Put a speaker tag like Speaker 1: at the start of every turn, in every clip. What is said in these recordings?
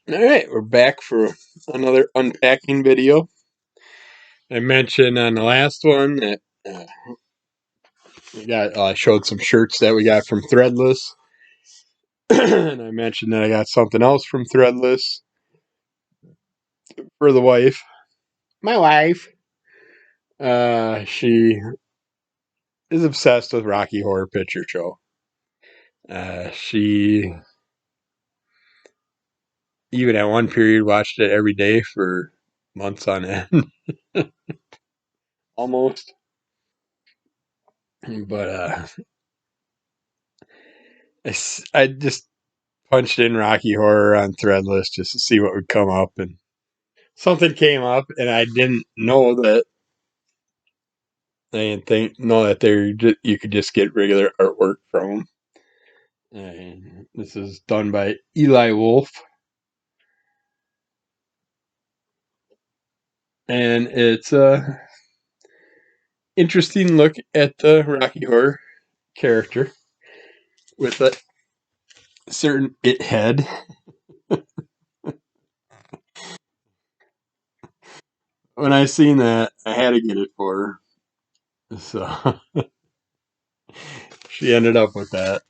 Speaker 1: Alright, we're back for another unpacking video. I mentioned on the last one that I showed some shirts that we got from Threadless. And I mentioned that I got something else from Threadless for the wife. My wife. She is obsessed with Rocky Horror Picture Show. She even at one period watched it every day for months on end. Almost. But I just punched in Rocky Horror on Threadless just to see what would come up, and something came up, and I didn't know that. I didn't know that you could just get regular artwork from them. And this is done by Eli Wolf, and it's a interesting look at the Rocky Horror character with a certain it head. When I seen that, I had to get it for her. So she ended up with that.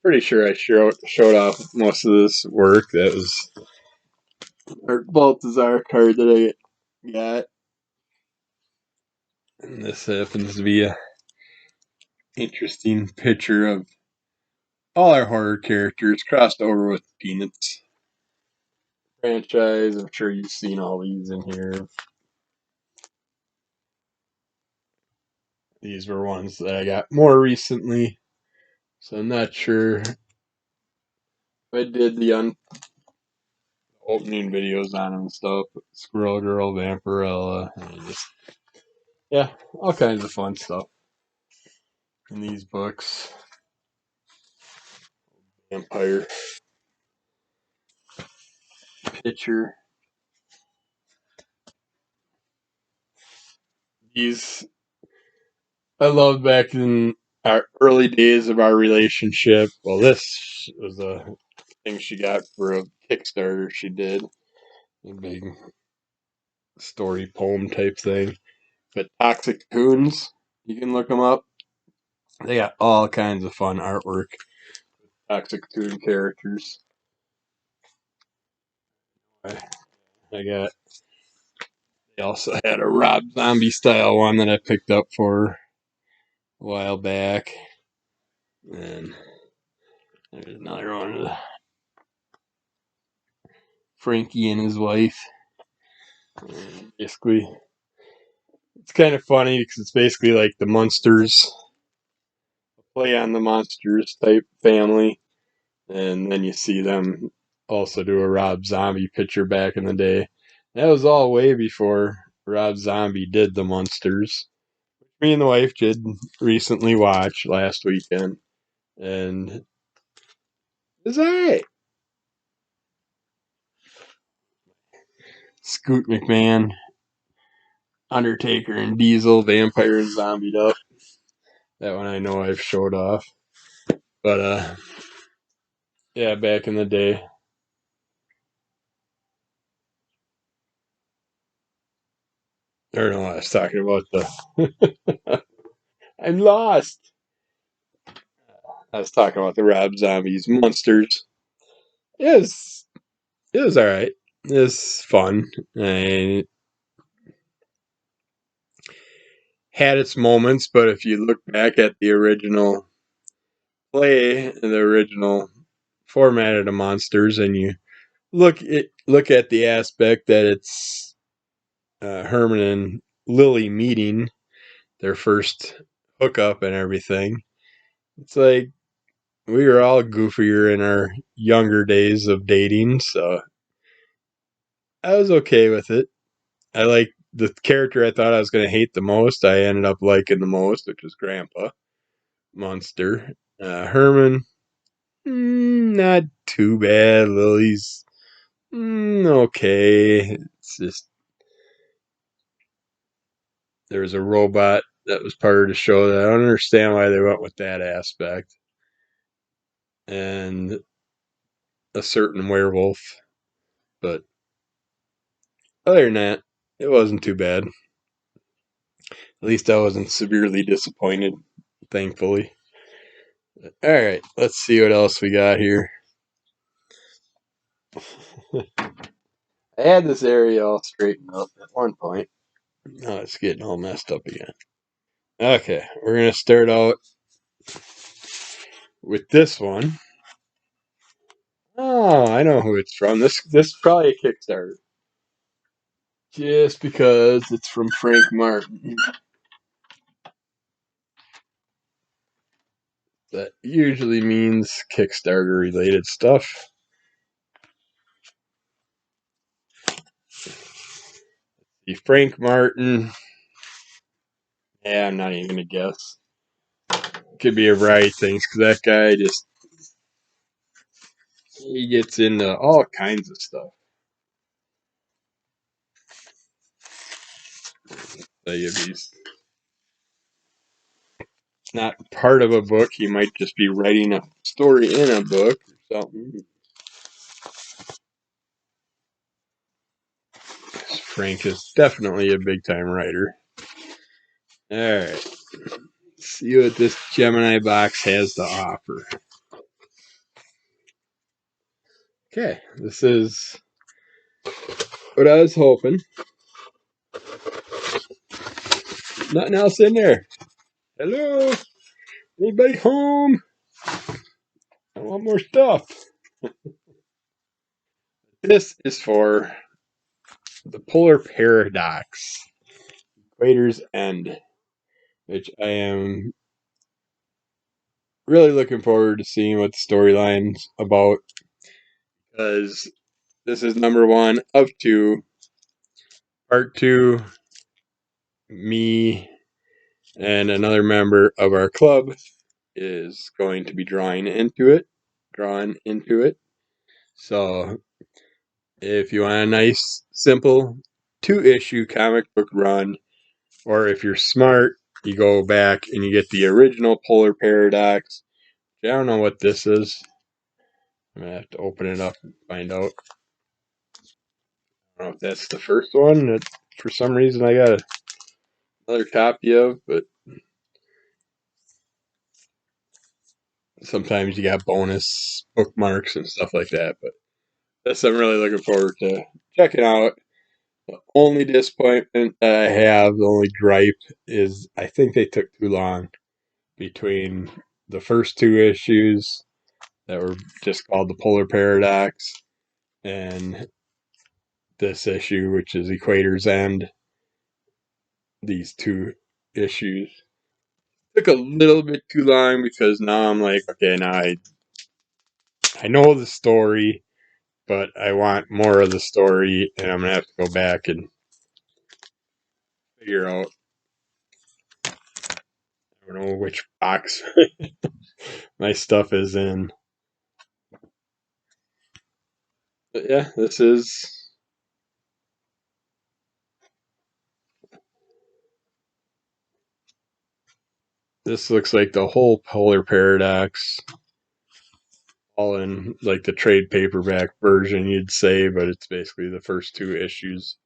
Speaker 1: Pretty sure I showed off most of this work. That was our Baltazar card that I got. And this happens to be a interesting picture of all our horror characters crossed over with Peanuts franchise. I'm sure you've seen all these in here. These were ones that I got more recently, so I'm not sure if I did the opening videos on them and stuff. Squirrel Girl, Vampirella, and just, yeah, all kinds of fun stuff in these books. Vampire picture. These I loved back in our early days of our relationship. Well, this was a thing she got for a Kickstarter she did. A big story poem type thing. But Toxic Coons, you can look them up. They got all kinds of fun artwork. Toxic Coon characters. I got. They also had a Rob Zombie style one that I picked up for a while back. And there's another one of Frankie and his wife. And basically, it's kind of funny because it's basically like the Munsters, play on the Monsters type family. And then you see them also do a Rob Zombie picture back in the day. That was all way before Rob Zombie did the Munsters. Me and the wife did recently watch last weekend. And it's alright. Scoot McMahon, Undertaker, and Diesel, Vampire and Zombied up. That one I know I've showed off. But, yeah, back in the day. Or no, I was talking about the. I'm lost. I was talking about the Rob Zombies Monsters. It was alright. It was fun. And it had its moments, but if you look back at the original play, the original format of the monsters, and you look at the aspect that it's Herman and Lily meeting their first hookup and everything, it's like we were all goofier in our younger days of dating, so I was okay with it. I like the character I thought I was going to hate the most. I ended up liking the most, which was Grandpa Munster. Herman, not too bad. Lily's okay. It's just there was a robot that was part of the show that I don't understand why they went with that aspect. And a certain werewolf. But other than that, it wasn't too bad. At least I wasn't severely disappointed, thankfully. Alright, let's see what else we got here. I had this area all straightened up at one point. Now it's getting all messed up again. Okay, we're going to start out with this one. Oh, I know who it's from. This is probably a Kickstarter. Just because it's from Frank Martin. That usually means Kickstarter related stuff. The Frank Martin. Yeah, I'm not even going to guess. Could be a variety of things because that guy he gets into all kinds of stuff. Like if he's not part of a book, he might just be writing a story in a book or something. Frank is definitely a big time writer. Alright. Let's see what this Gemini box has to offer. Okay, this is what I was hoping. Nothing else in there. Hello? Anybody home? I want more stuff. This is for the Polar Paradox, Equator's End, which I am really looking forward to seeing what the storyline's about, because this is number 1 of 2. Part 2, me and another member of our club is going to be drawn into it. So if you want a nice, simple 2-issue comic book run, or if you're smart, you go back and you get the original Polar Paradox. I don't know what this is. I'm going to have to open it up and find out. I don't know if that's the first one that for some reason I got another copy of, but sometimes you got bonus bookmarks and stuff like that. But this I'm really looking forward to checking out. The only disappointment that I have, the only gripe, is I think they took too long between the first 2 issues that were just called the Polar Paradox and this issue, which is Equator's End. These 2 issues took a little bit too long because now I'm like, okay, now I know the story, but I want more of the story, and I'm gonna have to go back and figure out. I don't know which box my stuff is in. But yeah, this looks like the whole Polar Paradox, all in like the trade paperback version, you'd say, but it's basically the first 2 issues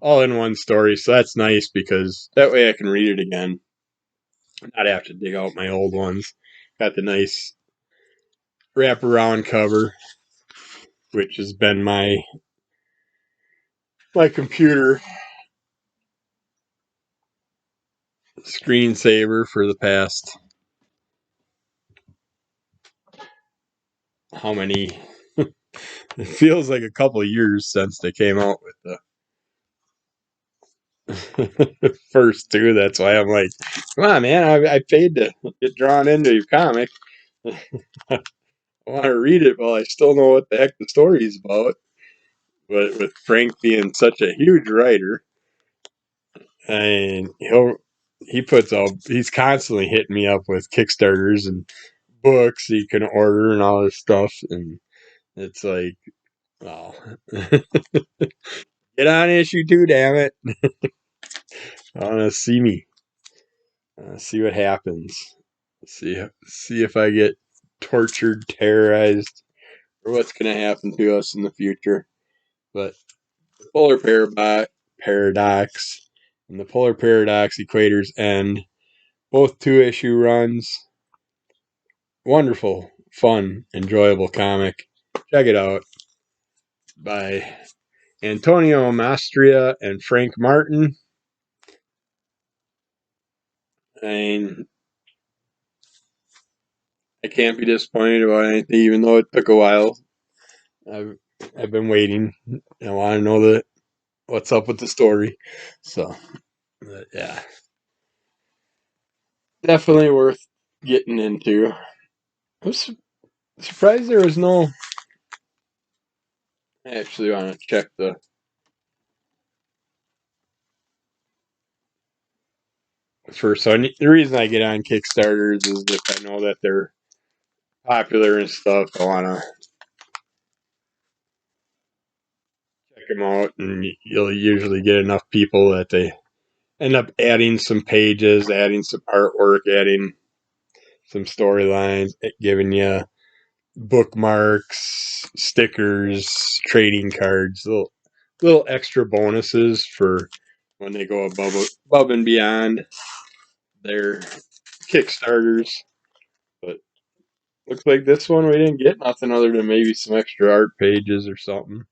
Speaker 1: all in one story. So that's nice because that way I can read it again, not have to dig out my old ones. Got the nice wraparound cover, which has been my computer screensaver for the past how many it feels like a couple of years since they came out with the first 2. That's why I'm like, come on, man, I paid to get drawn into your comic. I want to read it while I still know what the heck the story is about. But with Frank being such a huge writer, and he's constantly hitting me up with Kickstarters and books he can order and all this stuff, and it's like, oh, get on issue 2, damn it! I want to see what happens. See if I get tortured, terrorized, or what's going to happen to us in the future. But the polar paradox and the polar paradox Equator's End, both 2-issue runs. Wonderful, fun, enjoyable comic. Check it out by Antonio Mastria and Frank Martin. I can't be disappointed about anything, even though it took a while. I've been waiting. I want to know what's up with the story. So, yeah, definitely worth getting into. I was surprised there was no. I actually want to check the first one. The reason I get on Kickstarters is if I know that they're popular and stuff, I want to check them out, and you'll usually get enough people that they end up adding some pages, adding some artwork, adding some storylines, giving you bookmarks, stickers, trading cards, little extra bonuses for when they go above and beyond their Kickstarters. But looks like this one we didn't get nothing other than maybe some extra art pages or something.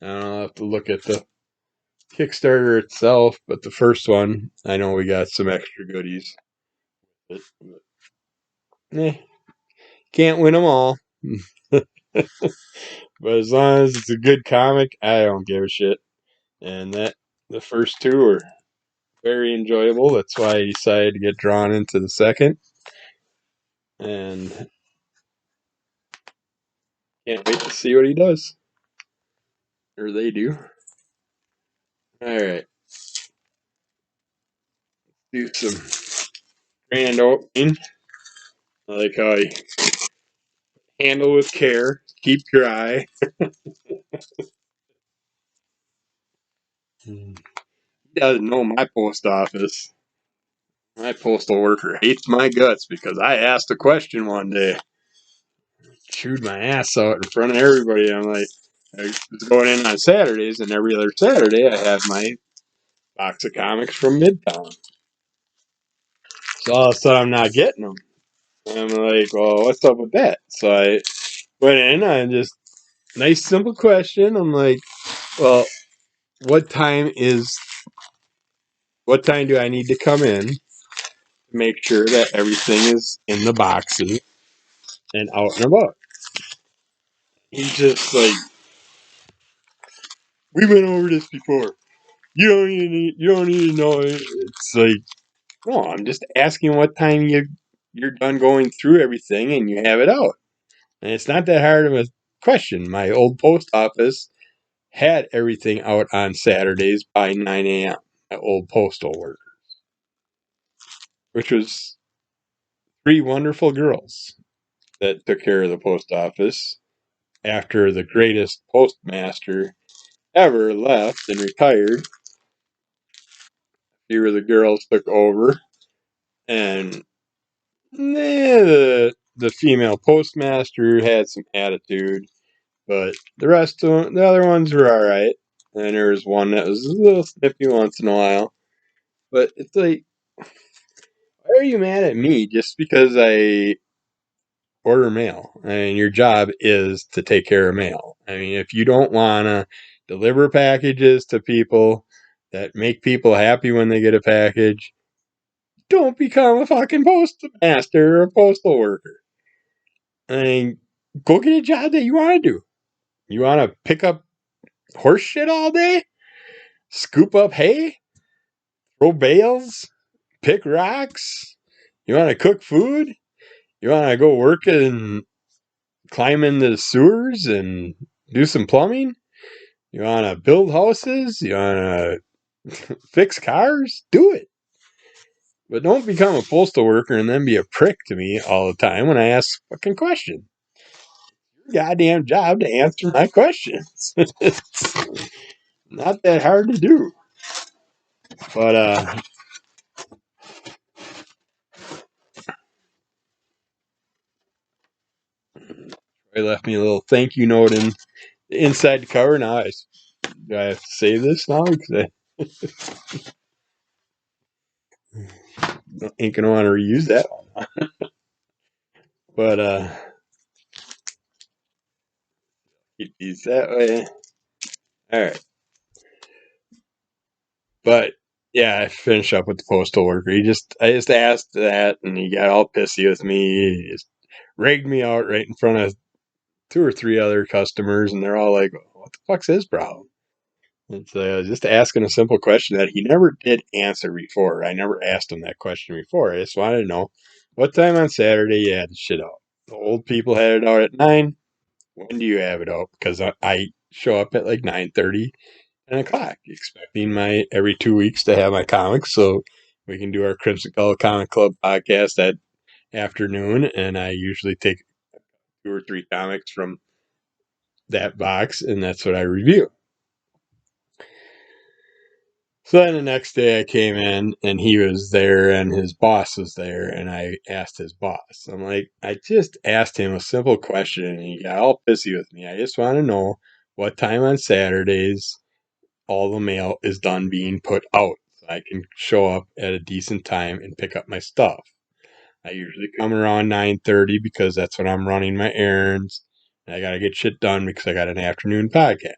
Speaker 1: I don't know, I'll have to look at the Kickstarter itself, but the first one, I know we got some extra goodies. But can't win them all. But as long as it's a good comic, I don't give a shit. And the first two are very enjoyable. That's why I decided to get drawn into the second. And can't wait to see what he does. Or they do. Alright. Do some grand opening. I like how I handle with care. Keep dry. He doesn't know my post office. My postal worker hates my guts because I asked a question one day. Chewed my ass out in front of everybody. I'm like, I was going in on Saturdays, and every other Saturday I have my box of comics from Midtown. So all of a sudden I'm not getting them. And I'm like, well, what's up with that? So I went in and just, nice simple question. I'm like, well, what time do I need to come in to make sure that everything is in the boxes and out and about? He's just like, we went over this before. You don't need to know it. It's like, no, I'm just asking what time you're done going through everything and you have it out. And it's not that hard of a question. My old post office had everything out on Saturdays by 9 a.m. My old postal worker, which was 3 wonderful girls that took care of the post office after the greatest postmaster ever left and retired. Few of the girls took over, and the female postmaster had some attitude, but the other ones were all right. And there was one that was a little snippy once in a while. But it's like, why are you mad at me just because I order mail? I mean, your job is to take care of mail. I mean, if you don't want to deliver packages to people that make people happy when they get a package, don't become a fucking postmaster or a postal worker. I mean, go get a job that you want to do. You want to pick up horse shit all day? Scoop up hay? Throw bales? Pick rocks? You want to cook food? You want to go work and climb into the sewers and do some plumbing? You want to build houses? You want to fix cars? Do it. But don't become a postal worker and then be a prick to me all the time when I ask fucking questions. Your goddamn job to answer my questions. It's not that hard to do. But Troy left me a little thank you note in the inside the cover. Now do I have to save this now? Because I ain't gonna want to reuse that one. But keep these that way. All right. But yeah, I finished up with the postal worker. I just asked that, and he got all pissy with me. He just rigged me out right in front of 2 or 3 other customers, and they're all like, "What the fuck's his problem?" It's just asking a simple question that he never did answer before. I never asked him that question before. I just wanted to know what time on Saturday you had the shit out. The old people had it out at 9. When do you have it out? Because I show up at like 9:30, 10 o'clock, expecting my every 2 weeks to have my comics so we can do our Crimson Color Comic Club podcast that afternoon. And I usually take 2 or 3 comics from that box, and that's what I review. So then the next day I came in and he was there and his boss was there, and I asked his boss. I'm like, I just asked him a simple question and he got all pissy with me. I just want to know what time on Saturdays all the mail is done being put out so I can show up at a decent time and pick up my stuff. I usually come around 9:30 because that's when I'm running my errands. And I got to get shit done because I got an afternoon podcast.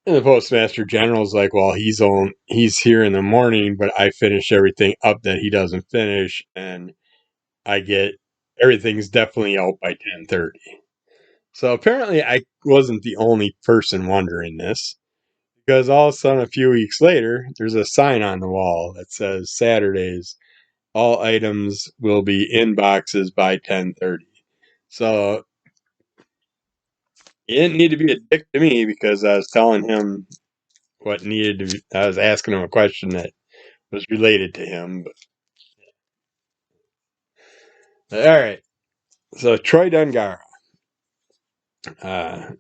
Speaker 1: And the postmaster general's like, well, he's here in the morning, but I finish everything up that he doesn't finish, and I get everything's definitely out by 10:30. So apparently, I wasn't the only person wondering this, because all of a sudden, a few weeks later, there's a sign on the wall that says Saturdays, all items will be in boxes by 10:30. So he didn't need to be a dick to me because I was telling him what needed to be, I was asking him a question that was related to him. But, all right. So Troy Dongarra, uh,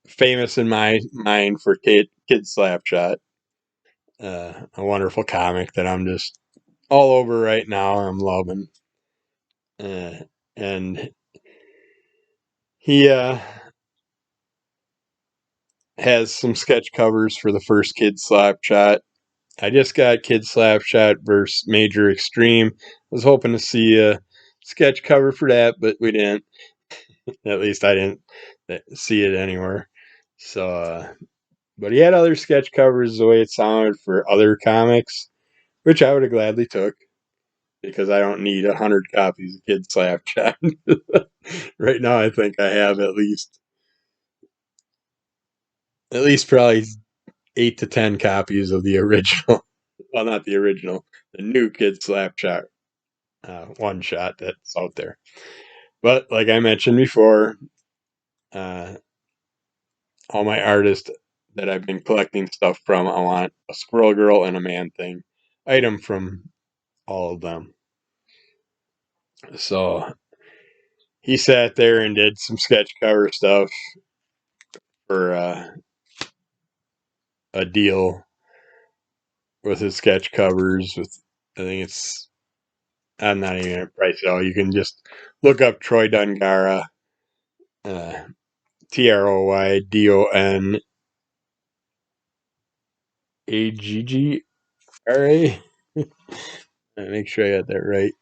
Speaker 1: famous in my mind for Kid Slapshot, a wonderful comic that I'm just all over right now. I'm loving, and he has some sketch covers for the first Kid Slapshot. I just got Kid Slapshot versus Major Extreme. I was hoping to see a sketch cover for that, but we didn't. At least I didn't see it anywhere. So, but he had other sketch covers the way it sounded for other comics, which I would have gladly took because I don't need 100 copies of Kid Slapshot. Right now, I think I have at least probably 8 to 10 copies of the original. Well, not the original, the new Kid Slapshot one shot that's out there. But like I mentioned before, uh, all my artists that I've been collecting stuff from, I want a Squirrel Girl and a Man Thing item from all of them. So he sat there and did some sketch cover stuff for a deal with his sketch covers. I think I'm not even going to price it out. You can just look up Troy Dongarra, uh, TroyDongarra. Make sure I got that right.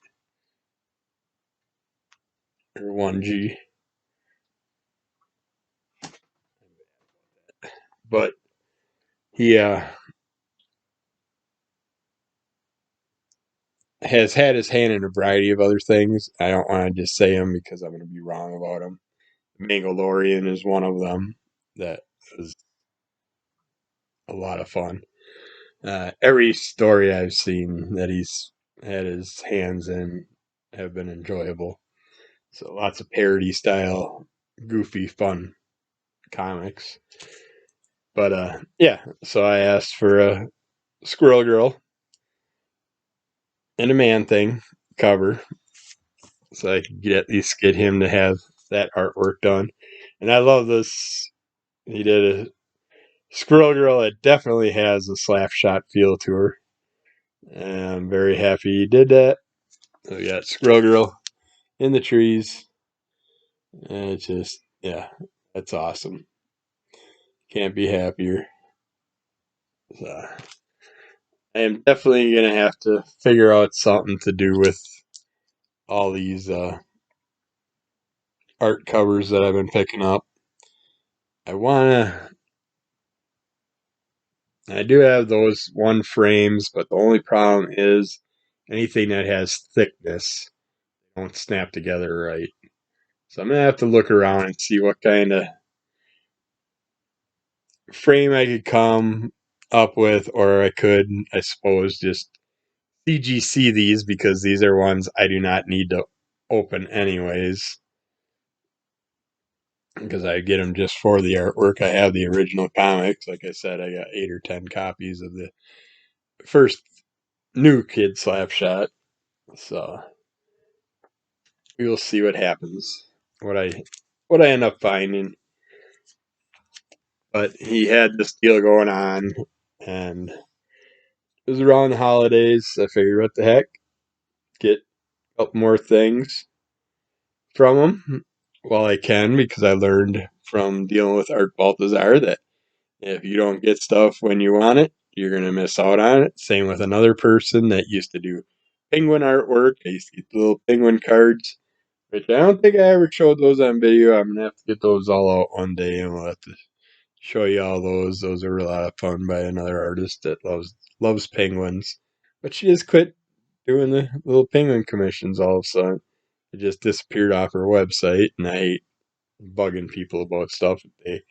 Speaker 1: Or 1G. But he has had his hand in a variety of other things. I don't want to just say them because I'm going to be wrong about them. Mangalorean is one of them that was a lot of fun. Every story I've seen that he's had his hands in have been enjoyable. So lots of parody style, goofy, fun comics. But yeah, so I asked for a Squirrel Girl and a Man Thing cover so I could at least get him to have that artwork done. And I love this. He did a Squirrel Girl that definitely has a Slapshot feel to her. And I'm very happy he did that. So we got Squirrel Girl in the trees. And it's just, yeah, that's awesome. Can't be happier. So, I am definitely gonna have to figure out something to do with all these art covers that I've been picking up. I wanna. I do have those one frames, but the only problem is anything that has thickness don't snap together right. So I'm gonna have to look around and see what kind of frame I could come up with, or I could, I suppose, just CGC these because these are ones I do not need to open anyways. Because I get them just for the artwork. I have the original comics. Like I said, I got 8 or 10 copies of the first new Kid Slapshot. So we will see what happens. What I end up finding. But he had this deal going on, and it was around the holidays. I figured, what the heck, get a couple more things from him while I can, because I learned from dealing with Art Baltazar that if you don't get stuff when you want it, you're going to miss out on it. Same with another person that used to do penguin artwork. I used to get the little penguin cards, which I don't think I ever showed those on video. I'm going to have to get those all out one day, and we'll have to show you all those. Those are a lot of fun by another artist that loves penguins. But she just quit doing the little penguin commissions all of a sudden. It just disappeared off her website, and I hate bugging people about stuff if they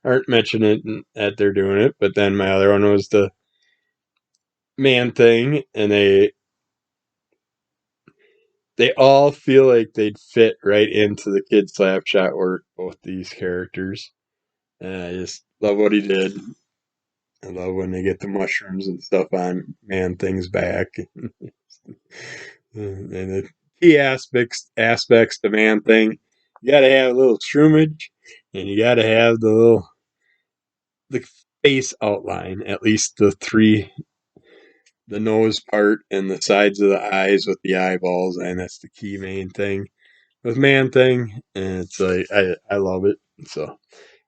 Speaker 1: aren't mentioning it that they're doing it. But then my other one was the man thing, and they all feel like they'd fit right into the Kid Slapshot work, both these characters. And I just love what he did. I love when they get the mushrooms and stuff on Man Thing's back. And the key aspects to Man Thing, you gotta have a little shroomage, and you gotta have the face outline, at least the nose part and the sides of the eyes with the eyeballs, and that's the key main thing with Man Thing. And it's like I love it. So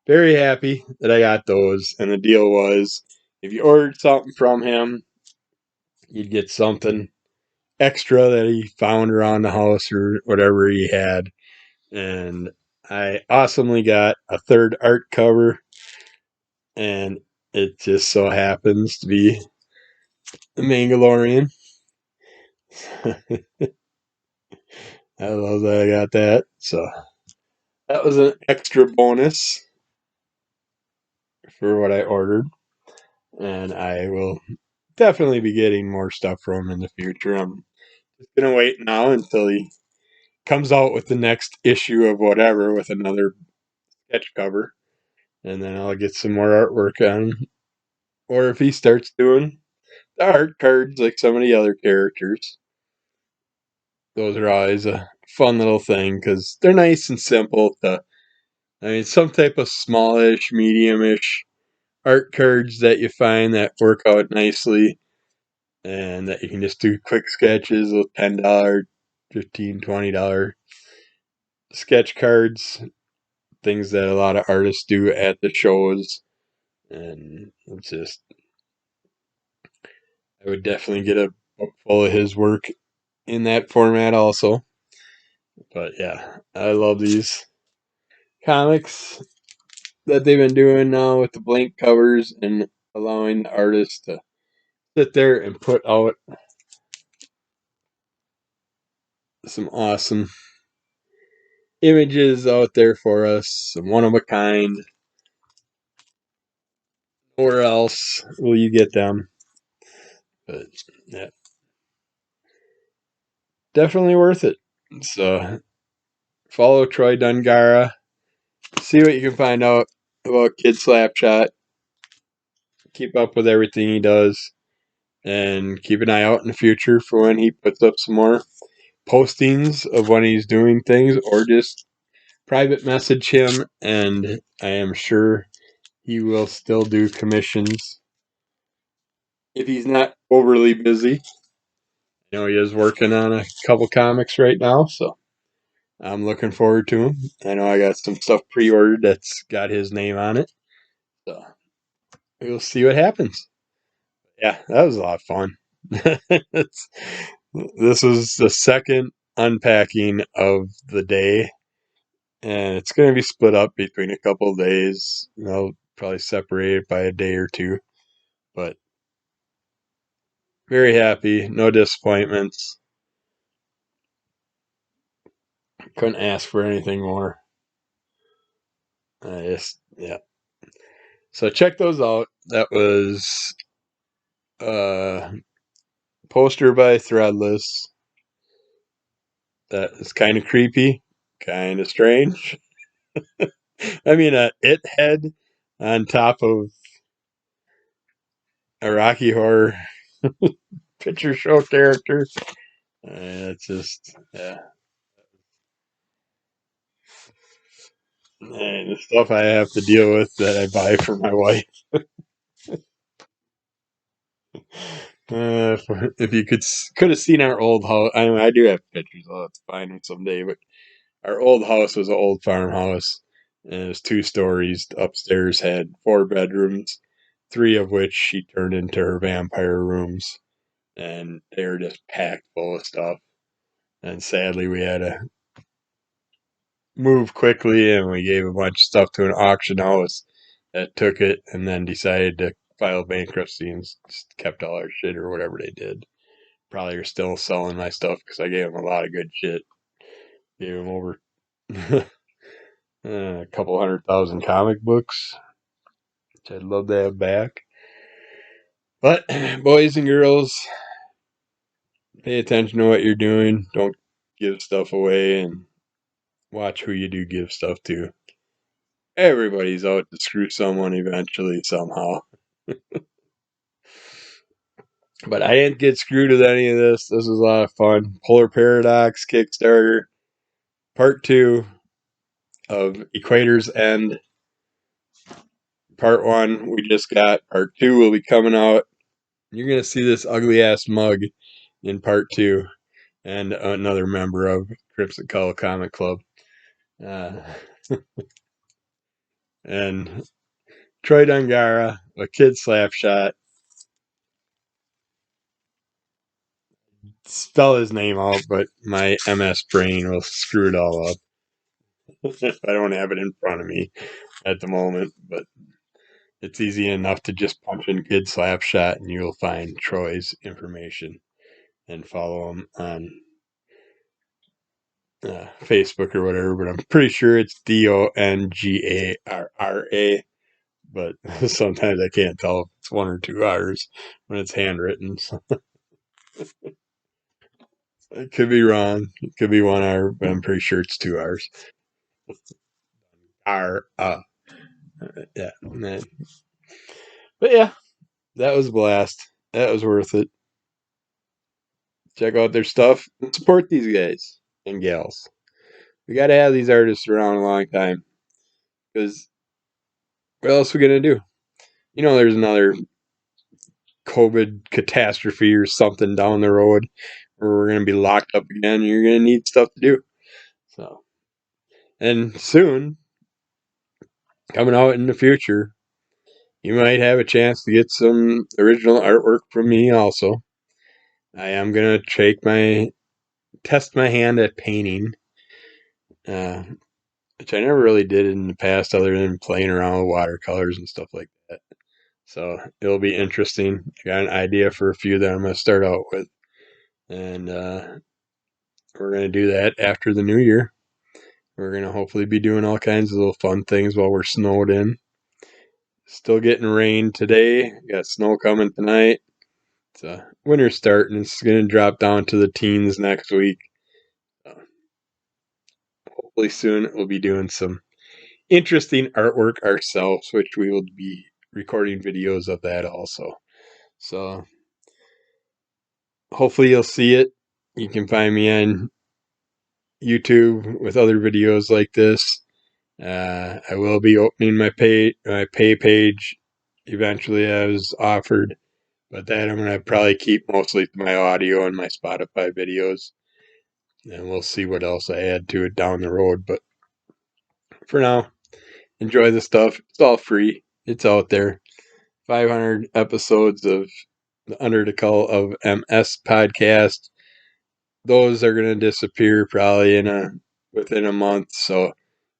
Speaker 1: very happy that I got those. And the deal was, if you ordered something from him, you'd get something extra that he found around the house or whatever he had. And I awesomely got a third art cover, and it just so happens to be the Mandalorian. I love that I got that. So that was an extra bonus for what I ordered. And I will definitely be getting more stuff from him in the future. I'm just going to wait now until he comes out with the next issue of whatever with another sketch cover. And then I'll get some more artwork on him. Or if he starts doing the art cards like some of the other characters, those are always a fun little thing because they're nice and simple to, I mean, some type of smallish, mediumish art cards that you find that work out nicely and that you can just do quick sketches with $10, $15, $20 sketch cards, things that a lot of artists do at the shows. And it's just, I would definitely get a book full of his work in that format also. But yeah, I love these comics that they've been doing now with the blank covers and allowing the artists to sit there and put out some awesome images out there for us, some one of a kind. Where else will you get them? But yeah, definitely worth it. So follow Troy Dongarra, see what you can find out about Kid Slapshot, keep up with everything he does, and keep an eye out in the future for when he puts up some more postings of when he's doing things, or just private message him, and I am sure he will still do commissions if he's not overly busy. You know, he is working on a couple comics right now, so I'm looking forward to them. I know I got some stuff pre-ordered that's got his name on it. So we'll see what happens. Yeah, that was a lot of fun. This was the second unpacking of the day, and it's going to be split up between a couple of days. I'll probably separate it by a day or two, but very happy. No disappointments. Couldn't ask for anything more. Yeah. So check those out. That was poster by Threadless. That is kind of creepy, kind of strange. I mean, it head on top of a Rocky Horror Picture Show character. It's just, yeah. And the stuff I have to deal with that I buy for my wife. If you could have seen our old house. I mean, I do have pictures. I'll have to find them someday. But our old house was an old farmhouse, and it was 2 stories. Upstairs had 4 bedrooms, 3 of which she turned into her vampire rooms, and they were just packed full of stuff. And sadly, we had to move quickly, and we gave a bunch of stuff to an auction house that took it, and then decided to file bankruptcy and just kept all our shit or whatever they did. Probably are still selling my stuff because I gave them a lot of good shit. Gave them over a couple 100,000 comic books, which I'd love to have back. But boys and girls, pay attention to what you're doing. Don't give stuff away, and watch who you do give stuff to. Everybody's out to screw someone eventually, somehow. But I didn't get screwed with any of this. This was a lot of fun. Polar Paradox Kickstarter, part 2 of Equator's End. Part 1 we just got. Part 2 will be coming out. You're going to see this ugly ass mug in part 2, and another member of Crimson Cull Comic Club. And Troy Dongarra, a kid Slapshot. Spell his name out, but my MS brain will screw it all up. I don't have it in front of me at the moment, but it's easy enough to just punch in Kid Slapshot and you'll find Troy's information and follow him on Facebook or whatever. But I'm pretty sure it's Dongarra, but sometimes I can't tell if it's 1 or 2 R's when it's handwritten. So it could be wrong. It could be 1 R, but I'm pretty sure it's 2 R's. R. Yeah. Man. But yeah, that was a blast. That was worth it. Check out their stuff and support these guys and gals. We got to have these artists around a long time because what else are we going to do? You know, there's another COVID catastrophe or something down the road where we're going to be locked up again and you're going to need stuff to do. So, and soon, coming out in the future, you might have a chance to get some original artwork from me also. I am going to test my hand at painting, which I never really did in the past other than playing around with watercolors and stuff like that. So it'll be interesting. I got an idea for a few that I'm going to start out with. And we're going to do that after the new year. We're going to hopefully be doing all kinds of little fun things while we're snowed in. Still getting rain today. Got snow coming tonight. It's winter starting. It's going to drop down to the teens next week. Hopefully soon we'll be doing some interesting artwork ourselves, which we will be recording videos of that also. So hopefully you'll see it. You can find me on YouTube with other videos like this. I will be opening my pay page eventually as offered, but that I'm going to probably keep mostly to my audio and my Spotify videos. and we'll see what else I add to it down the road. But for now, enjoy the stuff. It's all free. It's out there. 500 episodes of the Under the Call of MS podcast. Those are going to disappear probably within a month. So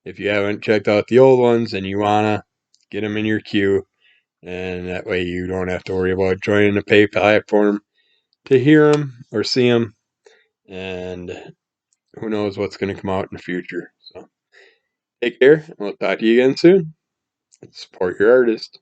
Speaker 1: if you haven't checked out the old ones and you want to get them in your queue, and that way you don't have to worry about joining a pay platform to hear them or see them. And who knows what's going to come out in the future. So take care. We'll talk to you again soon. Support your artist.